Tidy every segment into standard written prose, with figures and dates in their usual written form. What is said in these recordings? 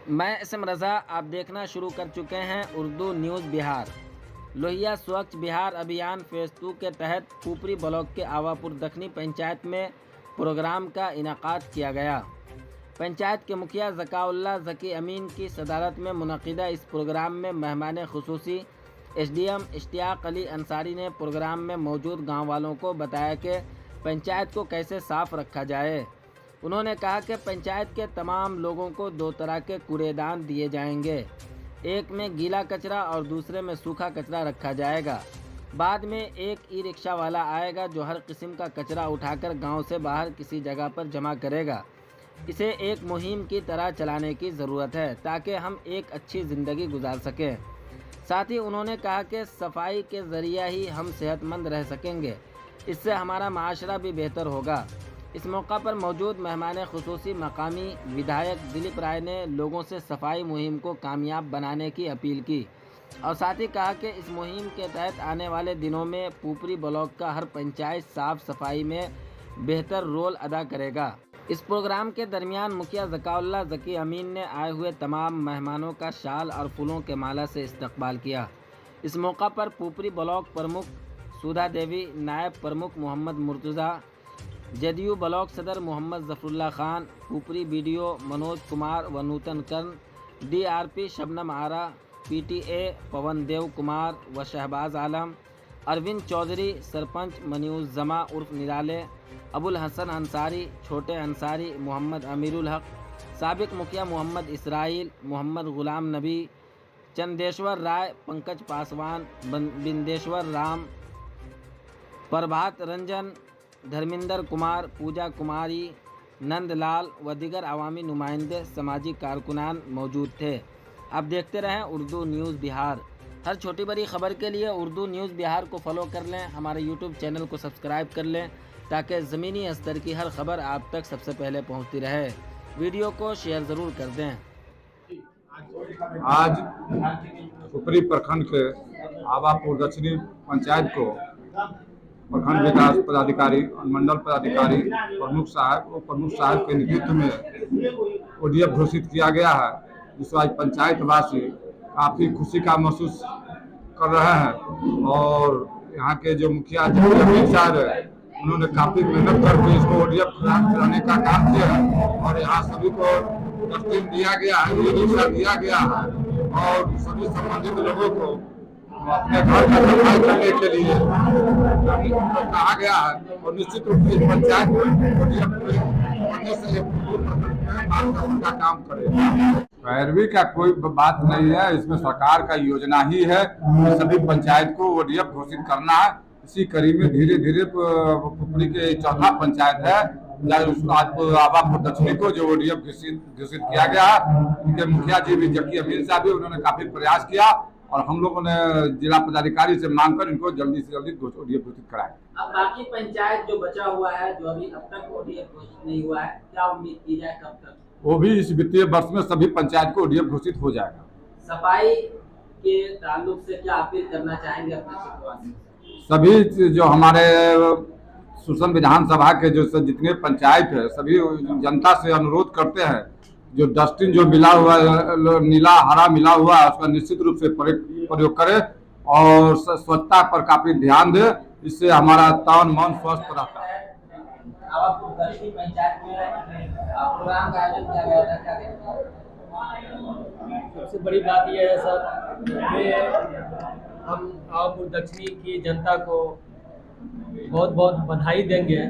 मैं इसम रज़ा, आप देखना शुरू कर चुके हैं उर्दू न्यूज़ बिहार। लोहिया स्वच्छ बिहार अभियान फेज़ 2 के तहत पुपरी ब्लॉक के आवापुर दखनी पंचायत में प्रोग्राम का इनेकाद किया गया। पंचायत के मुखिया ज़काउल्लाह ज़की अमीन की सदारत में मुनक़िदा इस प्रोग्राम में मेहमान ख़ुसूसी एसडीएम इश्तियाक अली अंसारी ने प्रोग्राम में मौजूद गाँव वालों को बताया कि पंचायत को कैसे साफ़ रखा जाए। उन्होंने कहा कि पंचायत के तमाम लोगों को 2 तरह के कूड़ेदान दिए जाएंगे, एक में गीला कचरा और दूसरे में सूखा कचरा रखा जाएगा। बाद में एक ई रिक्शा वाला आएगा जो हर किस्म का कचरा उठाकर गांव से बाहर किसी जगह पर जमा करेगा। इसे एक मुहिम की तरह चलाने की ज़रूरत है ताकि हम एक अच्छी ज़िंदगी गुजार सकें। साथ ही उन्होंने कहा कि सफाई के ज़रिए ही हम सेहतमंद रह सकेंगे, इससे हमारा माशरा भी बेहतर होगा। इस मौका पर मौजूद मेहमान ख़ुसूसी मकामी विधायक दिलीप राय ने लोगों से सफाई मुहिम को कामयाब बनाने की अपील की और साथ ही कहा कि इस मुहिम के तहत आने वाले दिनों में पुपरी ब्लॉक का हर पंचायत साफ सफाई में बेहतर रोल अदा करेगा। इस प्रोग्राम के दरमियान मुखिया ज़काउल्लाह ज़की अमीन ने आए हुए तमाम मेहमानों का शाल और फूलों के माला से इस्तकबाल किया। इस मौका पर पुपरी ब्लॉक प्रमुख सुधा देवी, नायब प्रमुख मोहम्मद मुर्तज़ा, जदयू ब्लॉक सदर मोहम्मद ज़फ़रुल्लाह खान, पुपरी बीडीओ मनोज कुमार व नूतन कर्ण, डीआरपी शबनम आरा, पीटीए पवन देव कुमार व शहबाज आलम, अरविंद चौधरी, सरपंच मनीउज़ जमा उर्फ निराले, अबुल हसन अंसारी, छोटे अंसारी, मोहम्मद अमीरुल हक, साबिक मुखिया मोहम्मद इसराइल, मोहम्मद गुलाम नबी, चंदेश्वर राय, पंकज पासवान, बिंदेश्वर राम, प्रभात रंजन, धर्मिंदर कुमार, पूजा कुमारी, नंदलाल व दीगर अवामी नुमाइंदे समाजी कारकुनान मौजूद थे। आप देखते रहें उर्दू न्यूज़ बिहार। हर छोटी बड़ी खबर के लिए उर्दू न्यूज़ बिहार को फॉलो कर लें, हमारे यूट्यूब चैनल को सब्सक्राइब कर लें ताकि ज़मीनी स्तर की हर खबर आप तक सबसे पहले पहुंचती रहे। वीडियो को शेयर ज़रूर कर दें। आज पुपरी प्रखंड के आवापुर दक्षिणी पंचायत को प्रखंड विकास पदाधिकारी, मंडल पदाधिकारी, प्रमुख साहब के नेतृत्व में ओडीएफ घोषित किया गया है, जिसको आज पंचायतवासी काफ़ी खुशी का महसूस कर रहे हैं। और यहाँ के जो मुखिया साहब है, उन्होंने काफ़ी मेहनत करके इसको ओडीएफ कराने का काम किया है और यहाँ सभी को डस्टबिन दिया गया है, रिक्शा दिया गया है और सभी संबंधित लोगों को अपने घर का सफाई करने के लिए कहा गया है और निश्चित रूप से पंचायत का काम करेगा। पैरवी का कोई बात नहीं है, इसमें सरकार का योजना ही है कि सभी पंचायत को ओडीएफ घोषित करना है। इसी कड़ी में धीरे धीरे पुपरी के 4था पंचायत है आवापुर दक्षिणी को जो ओडीएफ घोषित किया गया है। उनके मुखिया जी भी ज़की अमीन साहब भी उन्होंने काफी प्रयास किया और हम लोगों ने जिला पदाधिकारी से मांग कर इनको जल्दी से जल्दी ओडीएफ घोषित कराए। अब बाकी पंचायत जो बचा हुआ है, जो अभी अब तक ओडीएफ घोषित नहीं हुआ है, क्या उम्मीद की जाए कब तक? वो भी इस वित्तीय वर्ष में सभी पंचायत को ओडीएफ घोषित हो जाएगा। सफाई के ताल्लुक से क्या अपील करना चाहेंगे अपने क्षेत्रवासियों से? सभी जो हमारे सुसन विधानसभा के जो जितने पंचायत है, सभी जनता से अनुरोध करते हैं जो डस्टबिन जो मिला हुआ नीला हरा मिला हुआ है उसका निश्चित रूप से प्रयोग करें और स्वच्छता पर काफी ध्यान दें, इससे हमारा तन मन स्वस्थ रहता है। पंचायत में प्रोग्राम का आयोजन किया गया था, सबसे बड़ी बात यह है सर कि हम आवापुर दक्षिणी की जनता को बहुत बहुत बधाई देंगे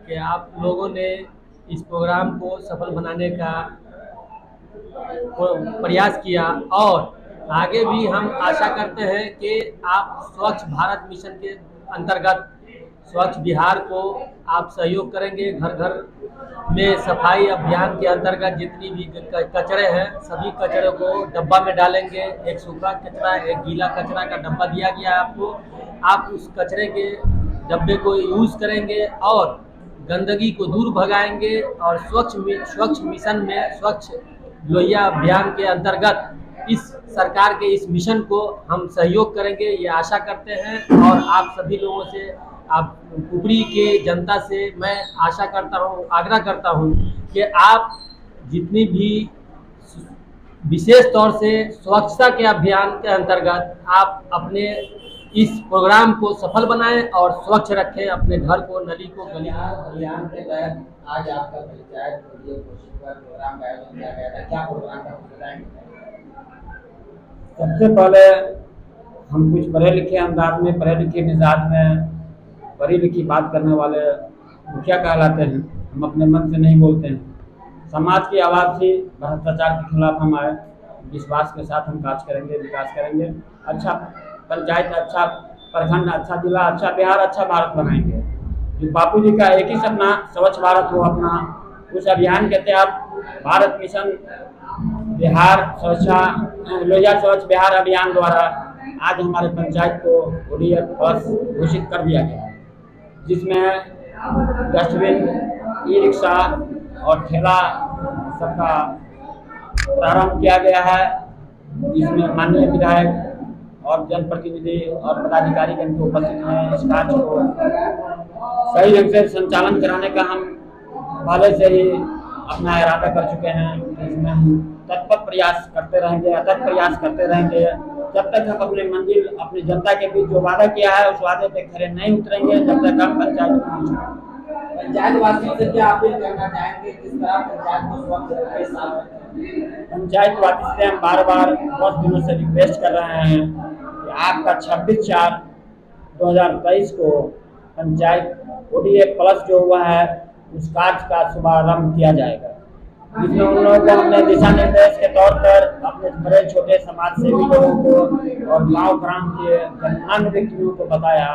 कि आप लोगों ने इस प्रोग्राम को सफल बनाने का प्रयास किया और आगे भी हम आशा करते हैं कि आप स्वच्छ भारत मिशन के अंतर्गत स्वच्छ बिहार को आप सहयोग करेंगे। घर घर में सफाई अभियान के अंतर्गत जितनी भी कचरे हैं सभी कचरे को डब्बा में डालेंगे। एक सूखा कचरा, एक गीला कचरा का डब्बा दिया गया है आपको। आप उस कचरे के डब्बे को यूज़ करेंगे और गंदगी को दूर भगाएंगे और स्वच्छ मिशन में स्वच्छ लोहिया अभियान के अंतर्गत इस सरकार के इस मिशन को हम सहयोग करेंगे, ये आशा करते हैं। और आप सभी लोगों से, आप पुपरी के जनता से मैं आशा करता हूँ, आग्रह करता हूँ कि आप जितनी भी विशेष तौर से स्वच्छता के अभियान के अंतर्गत आप अपने इस प्रोग्राम को सफल बनाएं और स्वच्छ रखें अपने घर को, नली को, गली को। अभियान के तहत आज आपका पंचायत पोलियो पोषण पर प्रोग्राम का आयोजन किया गया था, क्या प्रोग्राम था बताएंगे? सबसे पहले हम कुछ पढ़े लिखे अंदाज में, पढ़े लिखे मिजाज में, पढ़ी लिखी बात करने वाले मुखिया कहलाते हैं। हम अपने मन से नहीं बोलते हैं। समाज की आवाज़ थी, भ्रष्टाचार के खिलाफ हम आए, विश्वास के साथ हम कार्य करेंगे, विकास करेंगे, अच्छा पंचायत, अच्छा प्रखंड, अच्छा जिला, अच्छा बिहार, अच्छा भारत बनाएंगे। जो बापू जी का एक ही सपना स्वच्छ भारत हो अपना, उस अभियान के तहत भारत मिशन बिहार लोहिया स्वच्छ बिहार अभियान द्वारा आज हमारे पंचायत को ODF प्लस घोषित कर दिया गया है, जिसमें डस्टबिन, ई रिक्शा और ठेला सबका प्रारंभ किया गया है, जिसमें माननीय विधायक और जनप्रतिनिधि और पदाधिकारी गण की उपस्थित हैं। इस कार्य को सही ढंग से संचालन कराने का हम पहले से ही अपना इरादा कर चुके हैं। इसमें हम तत्पर प्रयास करते रहेंगे, अथक प्रयास करते रहेंगे, जब तक हम अपनी मंजिल, अपनी जनता के बीच जो वादा किया है उस वादे पे खरे नहीं उतरेंगे, जब तक हम पंचायत वासियों से क्या अपील करना चाहेंगे, किस तरह पंचायत को स्वच्छ रखें साल में? पंचायत वासी से हम बार बार बहुत दिनों से रिक्वेस्ट कर रहे हैं कि आपका 26/4/2023 को पंचायत ODF प्लस जो हुआ है उस कार्य का शुभारंभ किया जाएगा, जिसमें उन लोगों को हमने दिशा निर्देश के तौर पर अपने बड़े छोटे समाज सेवी लोगों को और गाँव ग्राम के गणमान्य व्यक्तियों को बताया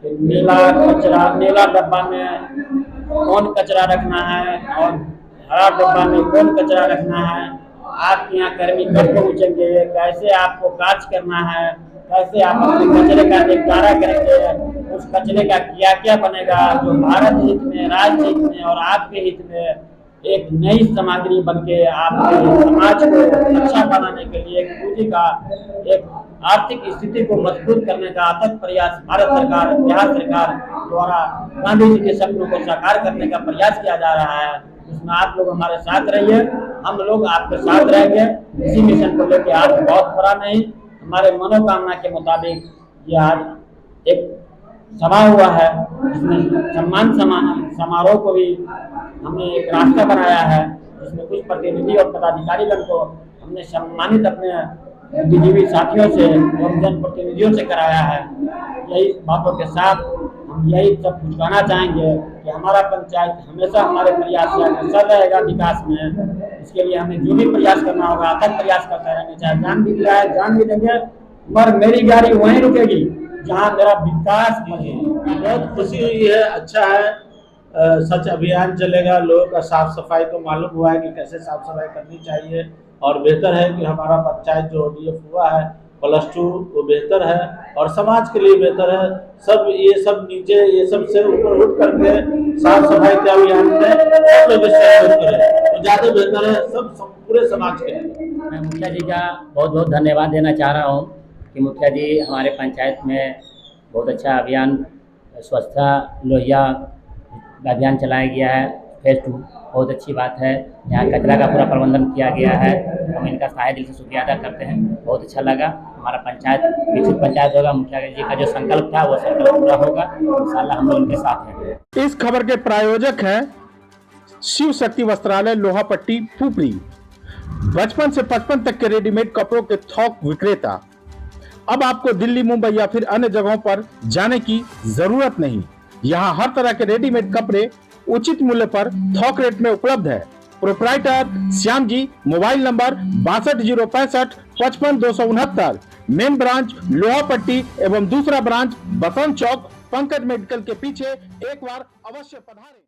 कि नीला डब्बा में कौन कचरा रखना है और हरा डब्बा में कौन कचरा रखना है, आपके यहाँ कर्मी कब पहुँचेंगे, कैसे आपको कार्य करना है, कैसे आप अपने कचरे का निपटारा करेंगे, उस कचरे का क्या क्या बनेगा जो भारत हित में, राज्य हित में और आपके हित में एक नई सामग्री बनके आपके समाज को अच्छा बनाने के लिए एक पूंजी का, एक आर्थिक स्थिति को मजबूत करने का अथक प्रयास भारत सरकार, बिहार सरकार द्वारा गांधी जी के सपनों को साकार करने का प्रयास किया जा रहा है। उसमें आप लोग हमारे साथ रहिए, हम लोग आपके साथ रहेंगे। इसी मिशन को लेकर आज बहुत बड़ा नहीं, हमारे मनोकामना के मुताबिक ये आज एक सभा हुआ है, जिसमें सम्मान समारोह को भी हमने एक रास्ता बनाया है, जिसमें कुछ प्रतिनिधि और पदाधिकारीगण को हमने सम्मानित अपने बुद्धिजीवी साथियों से और जनप्रतिनिधियों से कराया है। यही बातों के साथ हम यही सब कुछ कहना चाहेंगे कि हमारा पंचायत हमेशा हमारे प्रयास से अग्रसर रहेगा विकास में। इसके लिए हमें जो भी प्रयास करना होगा अथक प्रयास करते रहेंगे, चाहे जान भी दिया है जान भी देंगे, पर मेरी गाड़ी वहीं रुकेगी जहाँ मेरा विकास बने। बहुत खुशी हुई है, अच्छा है, सच अभियान चलेगा, लोगों का साफ सफाई को मालूम हुआ है कि कैसे साफ सफाई करनी चाहिए, और बेहतर है कि हमारा पंचायत जो ODF हुआ है +2 वो बेहतर है और समाज के लिए बेहतर है। सब ये सब नीचे ये सब से ऊपर उठ करके साफ सफाई के अभियान में सब लोग सहयोग करें तो ज़्यादा बेहतर है, सब पूरे समाज के लिए। मैं मुखिया जी का बहुत बहुत धन्यवाद देना चाह रहा हूँ कि मुखिया जी हमारे पंचायत में बहुत अच्छा अभियान स्वच्छता लोहिया अभियान चलाया गया है, फेज 2 बहुत अच्छी बात है। यहाँ कचरा का पूरा प्रबंधन किया गया है, हम इनका तहे दिल से शुक्रिया अदा करते हैं, बहुत अच्छा लगा। हमारा पंचायत विकसित पंचायत होगा, मुखिया जी का जो संकल्प था वो संकल्प पूरा होगा, इंशाल्लाह हम लोग उनके साथ हैं। इस खबर के प्रायोजक हैं शिव शक्ति वस्त्रालय लोहापट्टी पुपरी, बचपन से 55 तक के रेडीमेड कपड़ों के थोक विक्रेता। अब आपको दिल्ली, मुंबई या फिर अन्य जगहों पर जाने की जरूरत नहीं। यहाँ हर तरह के रेडीमेड कपड़े उचित मूल्य पर थोक रेट में उपलब्ध है। Proprietor Shyam ji, mobile number 62 065 55 269। Main branch Lohapatti एवं दूसरा ब्रांच बसंत चौक पंकज मेडिकल के पीछे। एक बार अवश्य पधारें।